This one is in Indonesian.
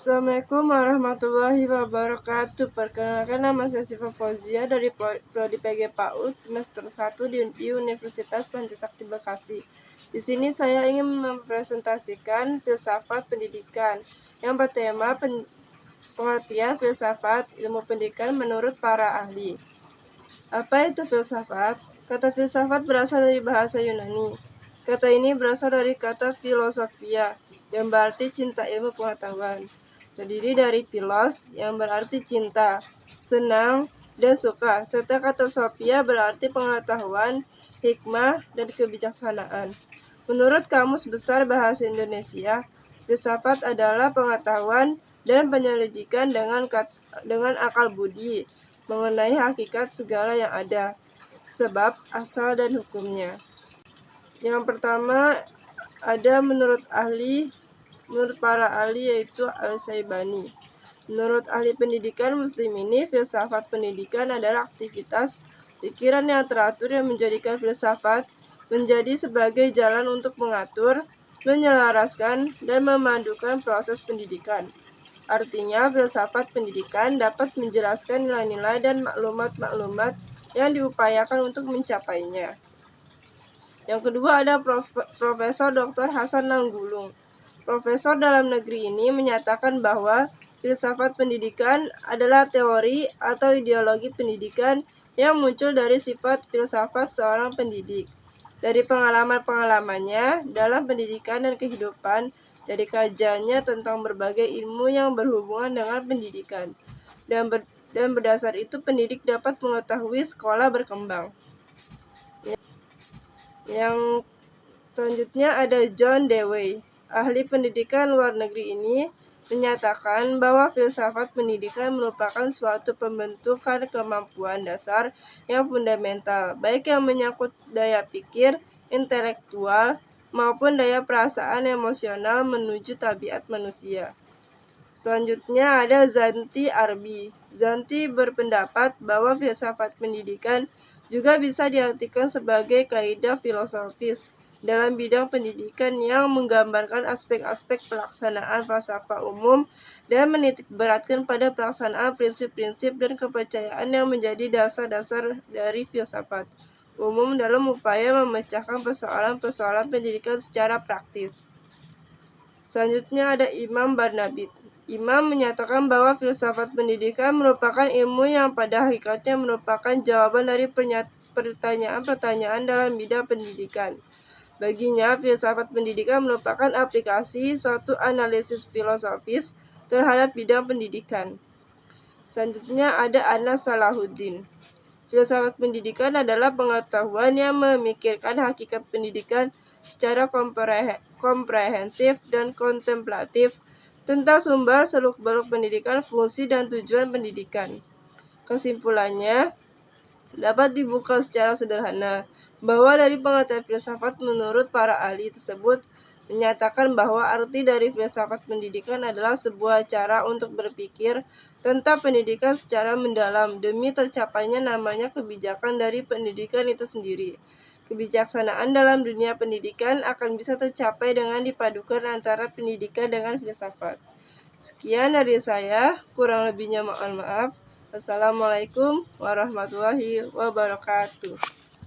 Assalamualaikum warahmatullahi wabarakatuh. Perkenalkan, nama saya Syifa Fauzia dari Prodi PG PAUD semester 1 di Universitas Pancasakti Bekasi. Di sini saya ingin mempresentasikan filsafat pendidikan yang bertema pengertian filsafat ilmu pendidikan menurut para ahli. Apa itu filsafat? Kata filsafat berasal dari bahasa Yunani. Kata ini berasal dari kata filosofia yang berarti cinta ilmu pengetahuan. Terdiri dari philos yang berarti cinta, senang, dan suka, serta kata sophia berarti pengetahuan, hikmah, dan kebijaksanaan. Menurut Kamus Besar Bahasa Indonesia, filsafat adalah pengetahuan dan penyelidikan dengan akal budi mengenai hakikat segala yang ada, sebab, asal, dan hukumnya. Yang pertama ada menurut para ahli yaitu Al-Syaibani. Menurut ahli pendidikan muslim ini, filsafat pendidikan adalah aktivitas pikiran yang teratur yang menjadikan filsafat menjadi sebagai jalan untuk mengatur, menyelaraskan, dan memandukan proses pendidikan. Artinya, filsafat pendidikan dapat menjelaskan nilai-nilai dan maklumat-maklumat yang diupayakan untuk mencapainya. Yang kedua ada Profesor Dr. Hasan Nanggulung. Profesor dalam negeri ini menyatakan bahwa filsafat pendidikan adalah teori atau ideologi pendidikan yang muncul dari sifat filsafat seorang pendidik. Dari pengalaman-pengalamannya dalam pendidikan dan kehidupan, dari kajiannya tentang berbagai ilmu yang berhubungan dengan pendidikan. Dan berdasar itu pendidik dapat mengetahui sekolah berkembang. Yang selanjutnya ada John Dewey. Ahli pendidikan luar negeri ini menyatakan bahwa filsafat pendidikan merupakan suatu pembentukan kemampuan dasar yang fundamental, baik yang menyangkut daya pikir, intelektual, maupun daya perasaan emosional menuju tabiat manusia. Selanjutnya ada Zanti Arbi. Zanti berpendapat bahwa filsafat pendidikan juga bisa diartikan sebagai kaidah filosofis dalam bidang pendidikan yang menggambarkan aspek-aspek pelaksanaan falsafah umum dan menitikberatkan pada pelaksanaan prinsip-prinsip dan kepercayaan yang menjadi dasar-dasar dari filsafat umum dalam upaya memecahkan persoalan-persoalan pendidikan secara praktis. Selanjutnya ada Imam Barnabit. Imam menyatakan bahwa filsafat pendidikan merupakan ilmu yang pada hakikatnya merupakan jawaban dari pertanyaan-pertanyaan dalam bidang pendidikan. Baginya, filsafat pendidikan merupakan aplikasi suatu analisis filosofis terhadap bidang pendidikan. Selanjutnya ada Anas Salahuddin. Filsafat pendidikan adalah pengetahuan yang memikirkan hakikat pendidikan secara komprehensif dan kontemplatif tentang sumber seluk-beluk pendidikan, fungsi, dan tujuan pendidikan. Kesimpulannya, dapat dibuka secara sederhana bahwa dari pengertian filsafat menurut para ahli tersebut menyatakan bahwa arti dari filsafat pendidikan adalah sebuah cara untuk berpikir tentang pendidikan secara mendalam demi tercapainya namanya kebijakan dari pendidikan itu sendiri. Kebijaksanaan dalam dunia pendidikan akan bisa tercapai dengan dipadukan antara pendidikan dengan filsafat. Sekian dari saya, kurang lebihnya mohon maaf. Wassalamualaikum warahmatullahi wabarakatuh.